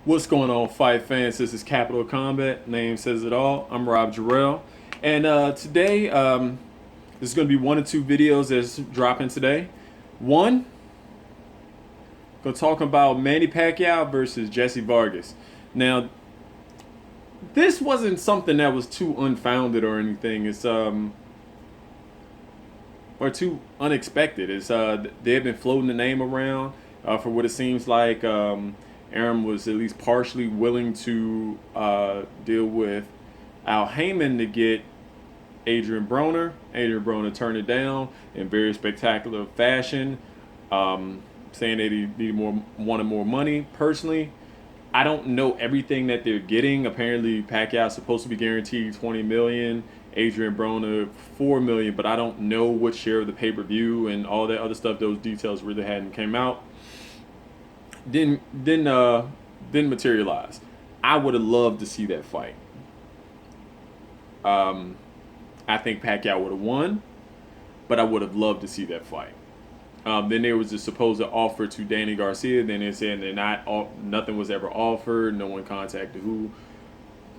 What's going on, fight fans? This is Capital Combat. Name says it all. I'm Rob Jarrell, and today this is going to be one or two videos that's dropping today. One, going to talk about Manny Pacquiao versus Jessie Vargas. Now, this wasn't something that was too unfounded or anything. It's or too unexpected. It's they have been floating the name around for what it seems like. Aaron was at least partially willing to deal with Al Heyman to get Adrian Broner. Adrian Broner turned it down in very spectacular fashion, saying that he wanted more money. Personally, I don't know everything that they're getting. Apparently, Pacquiao's supposed to be guaranteed $20 million. Adrian Broner $4 million, but I don't know what share of the pay-per-view and all that other stuff. Those details really hadn't came out. Didn't materialize. I would have loved to see that fight. I think Pacquiao would have won, but I would have loved to see that fight. Then there was a supposed offer to Danny Garcia. Then they said nothing was ever offered. No one contacted who.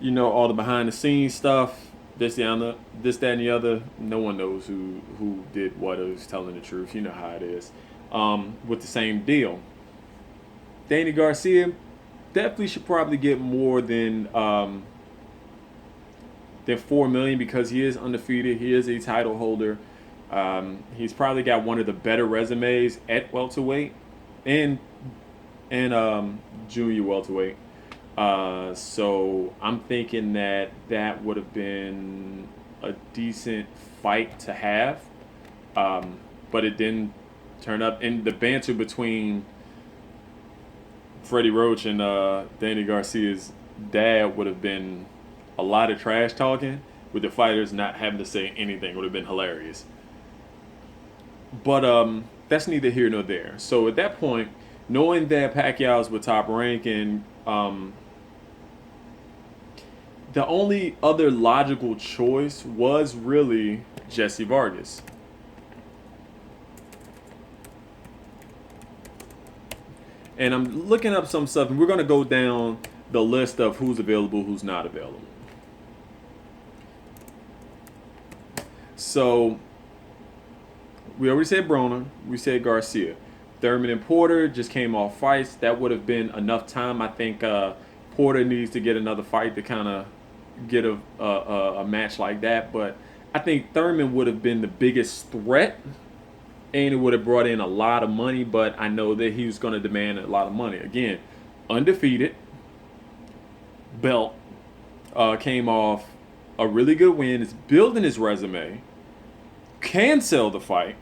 You know, all the behind the scenes stuff. This, that, and the other. No one knows who did what or who's telling the truth. You know how it is. With the same deal. Danny Garcia definitely should probably get more than $4 million because he is undefeated. He is a title holder. He's probably got one of the better resumes at welterweight and junior welterweight. So I'm thinking that would have been a decent fight to have, but it didn't turn up. And the banter between Freddie Roach and Danny Garcia's dad would have been a lot of trash talking, with the fighters not having to say anything. Would have been hilarious. But that's neither here nor there. So at that point, knowing that Pacquiao's with top rank, and the only other logical choice was really Jessie Vargas. And I'm looking up some stuff, and we're going to go down the list of who's available, who's not available. So, we already said Broner. We said Garcia. Thurman and Porter just came off fights. That would have been enough time. I think Porter needs to get another fight to kind of get a match like that. But I think Thurman would have been the biggest threat. And it would have brought in a lot of money, but I know that he was going to demand a lot of money. Again, undefeated, belt, came off a really good win, is building his resume, can sell the fight,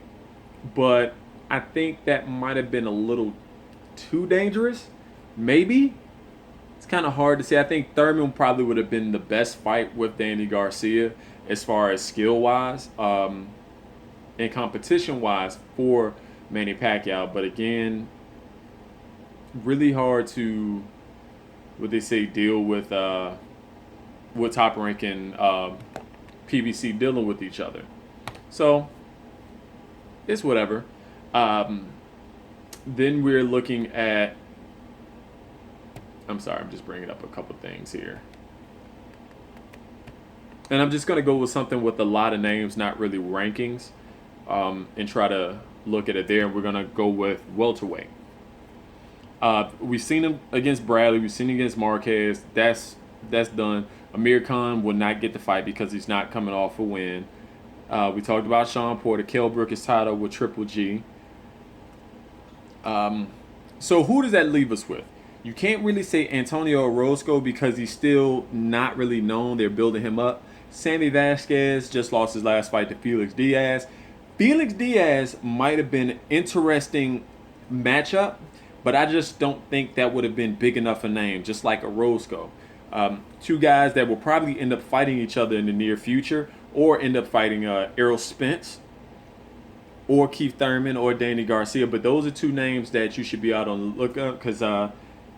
but I think that might have been a little too dangerous. Maybe. It's kind of hard to say. I think Thurman probably would have been the best fight with Danny Garcia as far as skill-wise. And competition-wise for Manny Pacquiao, but again, really hard to, what they say, deal with top-ranking PBC dealing with each other. So it's whatever. Then we're looking at. I'm sorry, I'm just bringing up a couple things here. And I'm just going to go with something with a lot of names, not really rankings. And try to look at it there. And we're going to go with welterweight. We've seen him against Bradley. We've seen him against Marquez. That's done. Amir Khan will not get the fight because he's not coming off a win. We talked about Sean Porter. Kell Brook is tied up with Triple G. So who does that leave us with? You can't really say Antonio Orozco because he's still not really known. They're building him up. Sammy Vasquez just lost his last fight to Felix Diaz. Felix Diaz might have been an interesting matchup, but I just don't think that would have been big enough a name, just like Orozco. Two guys that will probably end up fighting each other in the near future, or end up fighting Errol Spence, or Keith Thurman, or Danny Garcia. But those are two names that you should be out on the lookout, because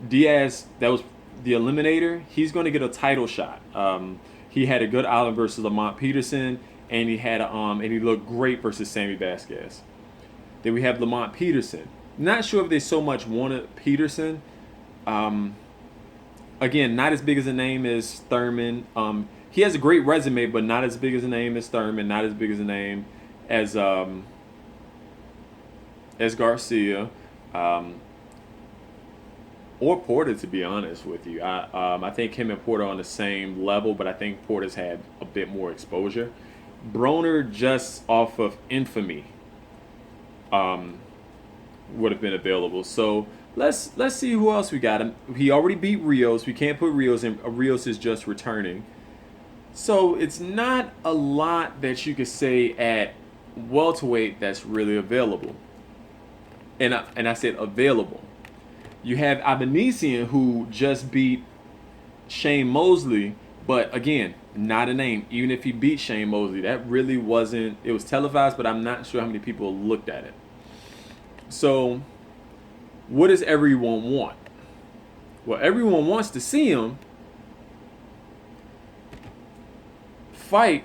Diaz, that was the eliminator. He's going to get a title shot. He had a good outing versus Lamont Peterson. And he had and he looked great versus Sammy Vasquez. Then we have Lamont Peterson. Not sure if they so much wanted Peterson. Again, not as big as a name as Thurman. He has a great resume, but not as big as a name as Thurman. Not as big as a name as Garcia. Um, or Porter, to be honest with you. I think him and Porter are on the same level, but I think Porter's had a bit more exposure. Broner, just off of infamy, um, would have been available. So let's see who else we got. He already beat Rios. We can't put Rios in. Rios is just returning. So it's not a lot that you could say at welterweight that's really available. And I said available. You have Abanesian, who just beat Shane Mosley, but again, not a name. Even if he beat Shane Mosley, that really wasn't. It was televised, but I'm not sure how many people looked at it. So, what does everyone want? Well, everyone wants to see him fight.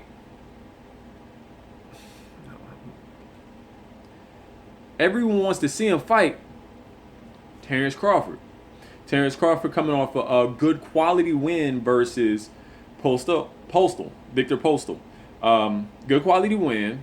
Everyone wants to see him fight Terrence Crawford. Terrence Crawford coming off a good quality win versus Victor Postal. Good quality win.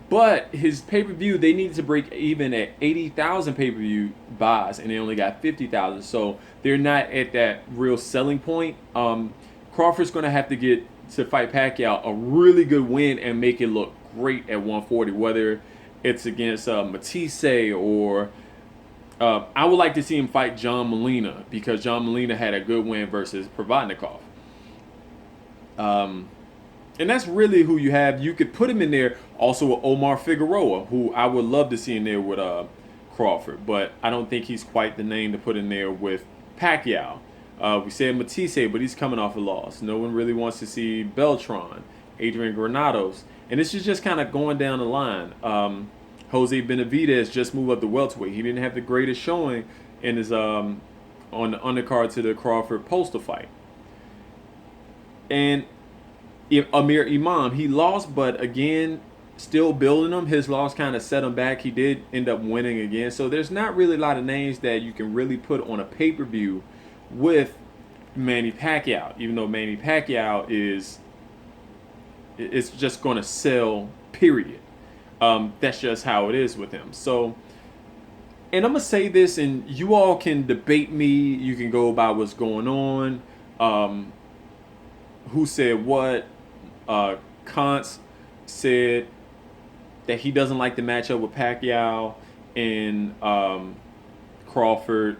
But his pay-per-view, they needed to break even at 80,000 pay-per-view buys, and they only got 50,000. So they're not at that real selling point. Crawford's going to have to get to fight Pacquiao a really good win and make it look great at 140, whether it's against Matisse or I would like to see him fight John Molina, because John Molina had a good win versus Provodnikov. And that's really who you have. You could put him in there also with Omar Figueroa, who I would love to see in there with Crawford, but I don't think he's quite the name to put in there with Pacquiao. We said Matisse, but he's coming off a loss. No one really wants to see Beltran, Adrian Granados, and this is just kind of going down the line. Jose Benavidez just moved up to welterweight. He didn't have the greatest showing in his on the undercard to the Crawford Postal fight. And Amir Imam, he lost, but again, still building him. His loss kind of set him back. He did end up winning again. So there's not really a lot of names that you can really put on a pay-per-view with Manny Pacquiao, even though Manny Pacquiao it's just going to sell, period. That's just how it is with him. So, and I'm going to say this, and you all can debate me. You can go by what's going on. Who said what? Kantz said that he doesn't like the matchup with Pacquiao and Crawford.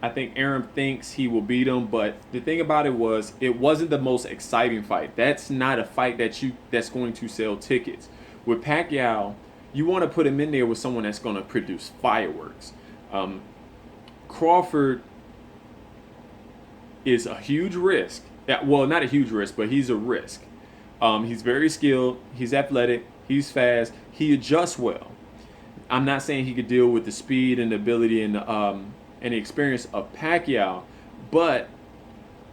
I think Aaron thinks he will beat him, but the thing about it wasn't the most exciting fight. That's not a fight that's going to sell tickets. With Pacquiao, you want to put him in there with someone that's going to produce fireworks. Crawford is a huge risk. Well, not a huge risk, but he's a risk. He's very skilled. He's athletic. He's fast. He adjusts well. I'm not saying he could deal with the speed and the ability and the experience of Pacquiao, but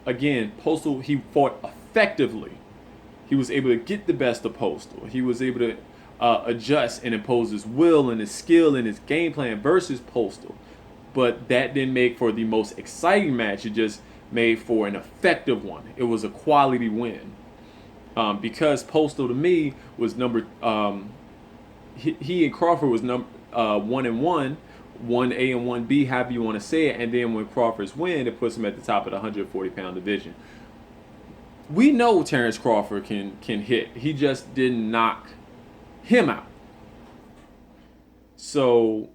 again, Postal, he fought effectively. He was able to get the best of Postal. He was able to adjust and impose his will and his skill and his game plan versus Postal. But that didn't make for the most exciting match. It just made for an effective one. It was a quality win. Because Postal, to me, was he and Crawford was 1-1, 1A and 1B, however you want to say it. And then when Crawford's win, it puts him at the top of the 140-pound division. We know Terrence Crawford can hit. He just didn't knock him out. So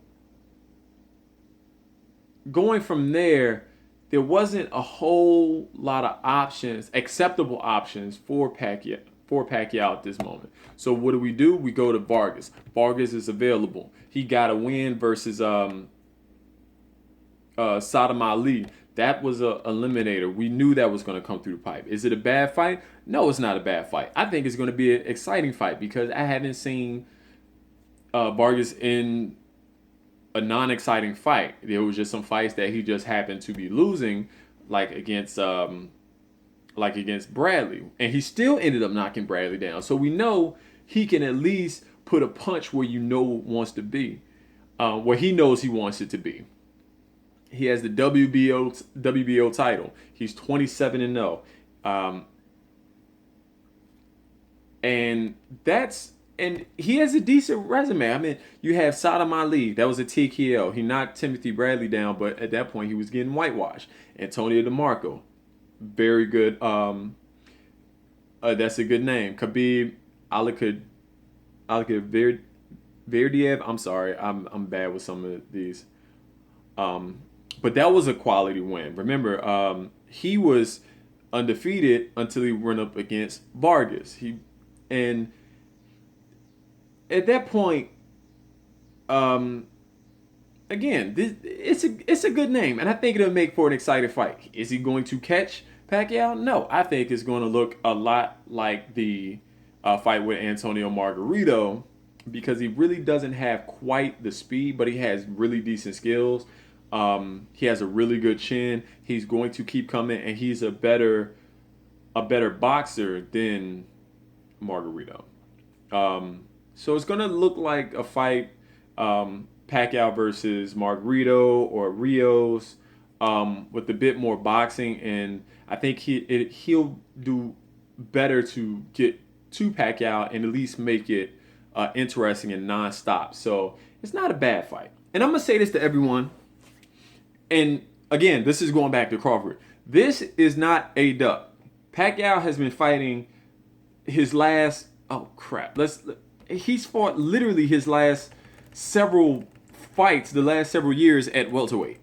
going from there wasn't a whole lot of options, acceptable options for Pacquiao at this moment. So what do? We go to Vargas. Vargas is available. He got a win versus Saddam Ali. That was a eliminator. We knew that was going to come through the pipe. Is it a bad fight? No, it's not a bad fight. I think it's going to be an exciting fight because I haven't seen Vargas in a non-exciting fight. There was just some fights that he just happened to be losing, like against Bradley, and he still ended up knocking Bradley down. So we know he can at least put a punch where where he knows he wants it to be. He has the WBO title. He's 27-0. And he has a decent resume. I mean, you have Saddam Ali. That was a TKO. He knocked Timothy Bradley down, but at that point he was getting whitewashed. Antonio DeMarco, very good. That's a good name. Khabib Verdiev. I'm sorry, I'm bad with some of these. But that was a quality win. Remember, he was undefeated until he went up against Vargas. And at that point, again, it's a good name, and I think it'll make for an exciting fight. Is he going to catch Pacquiao? No, I think it's going to look a lot like the fight with Antonio Margarito, because he really doesn't have quite the speed, but he has really decent skills. He has a really good chin. He's going to keep coming, and he's a better boxer than Margarito. So it's going to look like a fight, Pacquiao versus Margarito or Rios, with a bit more boxing, and I think he'll do better to get to Pacquiao and at least make it interesting and nonstop. So it's not a bad fight. And I'm going to say this to everyone, and again, this is going back to Crawford. This is not a duck. Pacquiao has been fighting his last, he's fought literally his last several fights, the last several years at welterweight.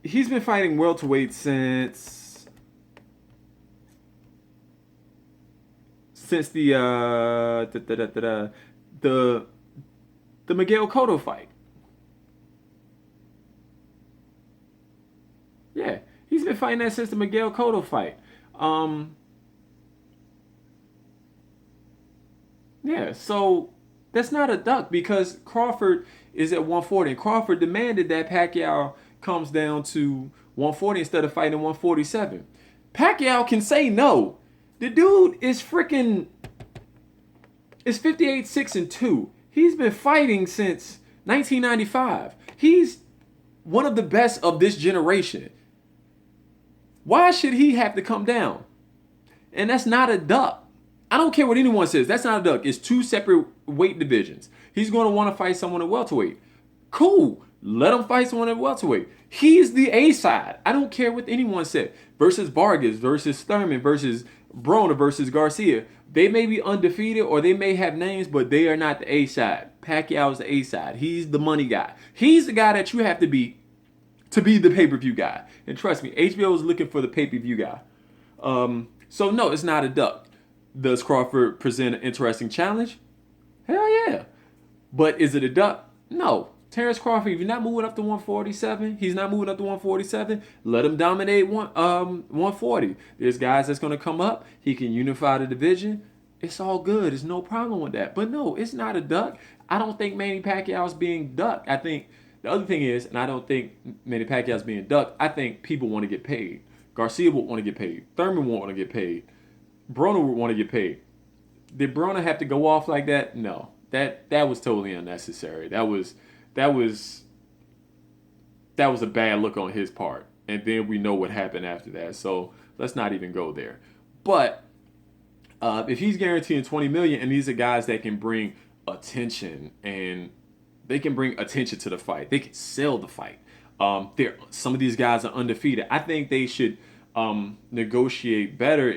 He's been fighting welterweight since the Miguel Cotto fight. Yeah, he's been fighting that since the Miguel Cotto fight. Yeah, so that's not a duck, because Crawford is at 140. And Crawford demanded that Pacquiao comes down to 140 instead of fighting 147. Pacquiao can say no. The dude is 58-6-2. He's been fighting since 1995. He's one of the best of this generation. Why should he have to come down? And that's not a duck. I don't care what anyone says. That's not a duck. It's two separate weight divisions. He's going to want to fight someone at welterweight. Cool. Let him fight someone at welterweight. He's the A side. I don't care what anyone said. Versus Vargas, versus Thurman, versus Broner, versus Garcia. They may be undefeated or they may have names, but they are not the A side. Pacquiao's the A side. He's the money guy. He's the guy that you have to beat to be the pay-per-view guy. And trust me, HBO is looking for the pay-per-view guy. So no, it's not a duck. Does Crawford present an interesting challenge? Hell yeah. But is it a duck? No. Terrence Crawford, if you're not moving up to 147, he's not moving up to 147, let him dominate 140. There's guys that's going to come up. He can unify the division. It's all good. There's no problem with that. But no, it's not a duck. I don't think Manny Pacquiao is being ducked. I think the other thing is, and I don't think Manny Pacquiao is being ducked, I think people want to get paid. Garcia would want to get paid. Thurman would want to get paid. Broner would want to get paid. Did Broner have to go off like that? No. That was totally unnecessary. That was a bad look on his part. And then we know what happened after that. So let's not even go there. But if he's guaranteeing $20 million, and these are guys that can bring attention, and they can bring attention to the fight, they can sell the fight. Some of these guys are undefeated. I think they should negotiate better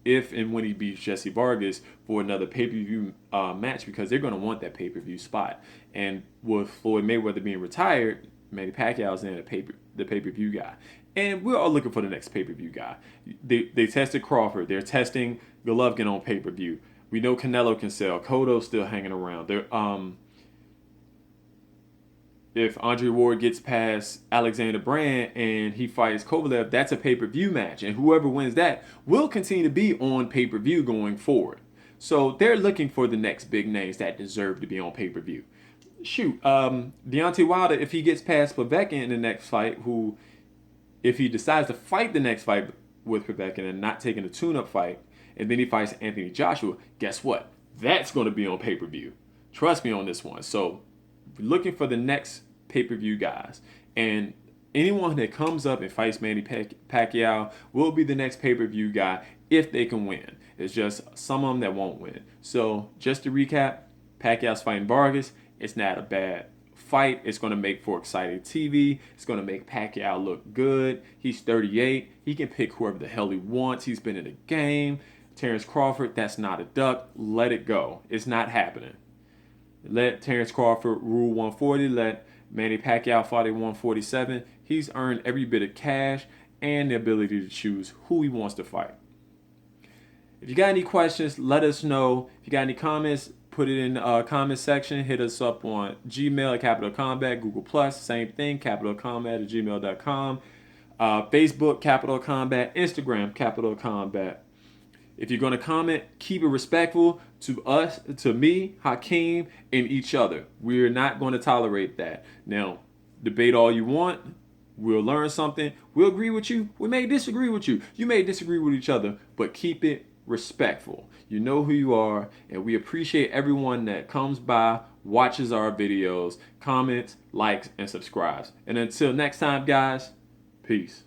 if and when he beats Jessie Vargas for another pay-per-view match, because they're going to want that pay-per-view spot. And with Floyd Mayweather being retired, Manny Pacquiao's in the pay-per-view guy. And we're all looking for the next pay-per-view guy. They tested Crawford. They're testing Golovkin on pay-per-view. We know Canelo can sell. Cotto's still hanging around. If Andre Ward gets past Alexander Brand and he fights Kovalev, that's a pay-per-view match. And whoever wins that will continue to be on pay-per-view going forward. So they're looking for the next big names that deserve to be on pay-per-view. Shoot, Deontay Wilder, if he gets past Povetkin in the next fight, if he decides to fight the next fight with Povetkin and not taking a tune-up fight, and then he fights Anthony Joshua, guess what? That's going to be on pay-per-view. Trust me on this one. So looking for the next pay-per-view guys. And anyone that comes up and fights Manny Pacquiao will be the next pay-per-view guy if they can win. It's just some of them that won't win. So just to recap, Pacquiao's fighting Vargas. It's not a bad fight. It's going to make for exciting TV. It's going to make Pacquiao look good. He's 38. He can pick whoever the hell he wants. He's been in the game. Terrence Crawford, that's not a duck. Let it go. It's not happening. Let Terrence Crawford rule 140. Let Manny Pacquiao fight at 147. He's earned every bit of cash and the ability to choose who he wants to fight. If you got any questions, let us know. If you got any comments, put it in the comment section. Hit us up on Gmail at Capital Combat, Google Plus, same thing, capitalcombat@gmail.com. Facebook, Capital Combat, Instagram, Capital Combat. If you're going to comment, keep it respectful to us, to me, Hakeem, and each other. We're not going to tolerate that. Now, debate all you want. We'll learn something. We'll agree with you. We may disagree with you. You may disagree with each other, but keep it respectful. You know who you are, and we appreciate everyone that comes by, watches our videos, comments, likes, and subscribes. And until next time, guys, peace.